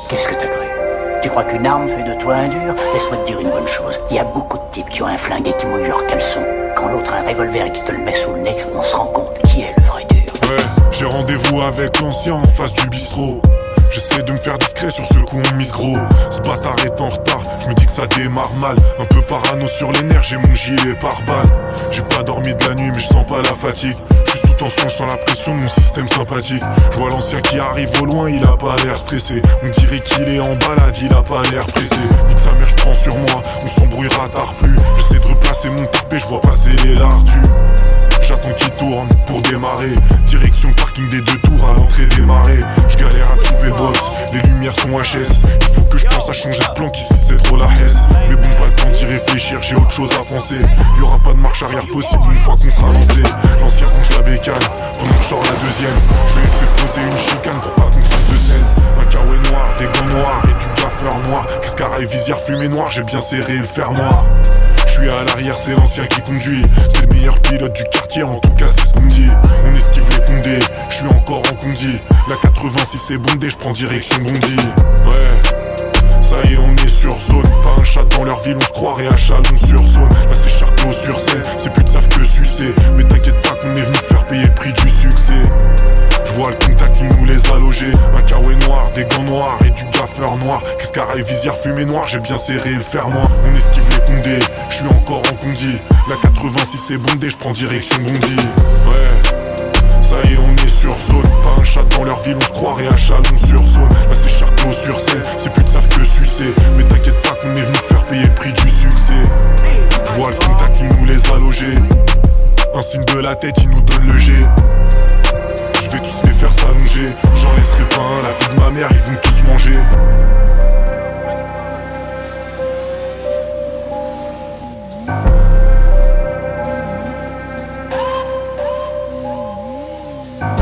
Qu'est-ce que t'as cru? Tu crois qu'une arme fait de toi un dur? Laisse-moi te dire une bonne chose. Il y a beaucoup de types qui ont un flingue et qui mouillent leur caleçon. Quand l'autre a un revolver et qui te le met sous le nez, on se rend compte qui est le vrai dur. Ouais, j'ai rendez-vous avec l'ancien en face du bistrot. J'essaie de me faire discret sur ce coup on mise gros. Ce bâtard est en retard, je me dis que ça démarre mal. Un peu parano sur les nerfs, j'ai mon gilet par balle. J'ai pas dormi de la nuit mais je sens pas la fatigue. Je suis sous tension, je sens la pression de mon système sympathique. Je vois l'ancien qui arrive au loin, il a pas l'air stressé. On dirait qu'il est en balade, il a pas l'air pressé. Nique sa mère, je prends sur moi, on s'embrouillera tard plus. J'essaie de replacer mon tarpé, je vois passer les lardus. J'attends qu'il tourne pour démarrer. Direction parking des 2 tours à l'entrée des marais. Je galère à trouver le box, les lumières sont HS. Il faut que je pense à changer de plan qu'ici c'est trop la hesse. Mais bon, pas le temps d'y réfléchir, j'ai autre chose à penser. Y'aura pas de marche arrière possible une fois qu'on sera lancé. L'ancien range la bécane, pendant que je sors la deuxième. Je lui ai fait poser une chicane pour pas qu'on fasse de scène. Un kawaii noir, des gants noirs et du gaffeur noir. Cascara et visière fumée noire, j'ai bien serré le fer noir. Je suis à l'arrière, c'est l'ancien qui conduit. C'est le meilleur pilote du quartier, en tout cas c'est ce qu'on dit. On esquive les condés, je suis encore en condi. La 86 est bondée, je prends direction Bondy. Ouais, ça y est on est sur zone. Pas un chat dans leur ville, on se croirait à Chalon-sur-Saône. Là c'est Charcot sur scène, c'est plus de savent que sucer. Mais t'inquiète pas qu'on est venu te faire payer le prix du succès. Je vois le contact, il nous les a logés. Un kawaii noir, des gants noirs et du gaffeur noir. Cascara et visière fumée noire, j'ai bien serré le fer moi. On esquive les condés, je suis encore en condi. La 86 est bondée, je prends direction Bondy. Ouais, ça y est on est sur zone. Pas un chat dans leur ville, on se croirait à Chalon-sur-Saône. Là c'est Charcot sur scène, c'est plus de savent que sucer. Mais t'inquiète pas qu'on est venu te faire payer le prix du succès. Je vois le contact, il nous les a logés. Un signe de la tête, il nous donne le G. Je vais tous les faire s'allonger. J'en laisserai pas un, la vie de ma mère, ils vont tous manger.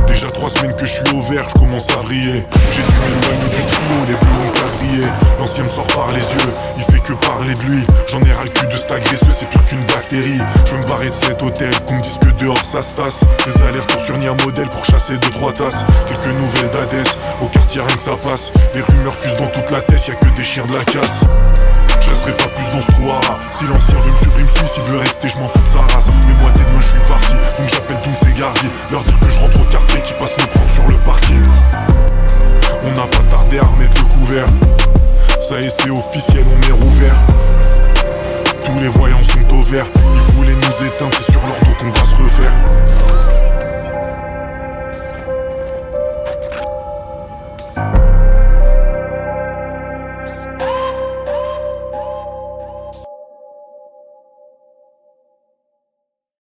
Déjà 3 semaines que je suis au vert, je commence à vriller. J'ai dû m'éloigner du trio, les plus longs quadrillés. L'ancien me sort par les yeux, il fait que parler de lui. J'en ai ras le cul de cet agresseux, c'est pire qu'une bactérie. Je veux me barrer de cet hôtel, qu'on me dise que dehors ça se tasse. Des allers-retours sur Nia modèle pour chasser 2-3 tasses. Quelques nouvelles d'Hadès, au quartier rien que ça passe. Les rumeurs fusent dans toute la tête, y'a que des chiens de la casse. Je resterai pas plus dans ce trou à rats. Si l'ancien veut me suivre, il me suit. S'il veut rester, je m'en fous de sa race. Mais moi, dès demain, je suis parti. Donc j'appelle tous ces gardiens. Leur dire que je rentre au quartier, qui passe me prendre sur le parking. On n'a pas tardé à remettre le couvert. Ça y est, c'est officiel, on est rouvert. Tous les voyants sont au vert. Ils voulaient nous éteindre, c'est sur leur dos qu'on va se refaire.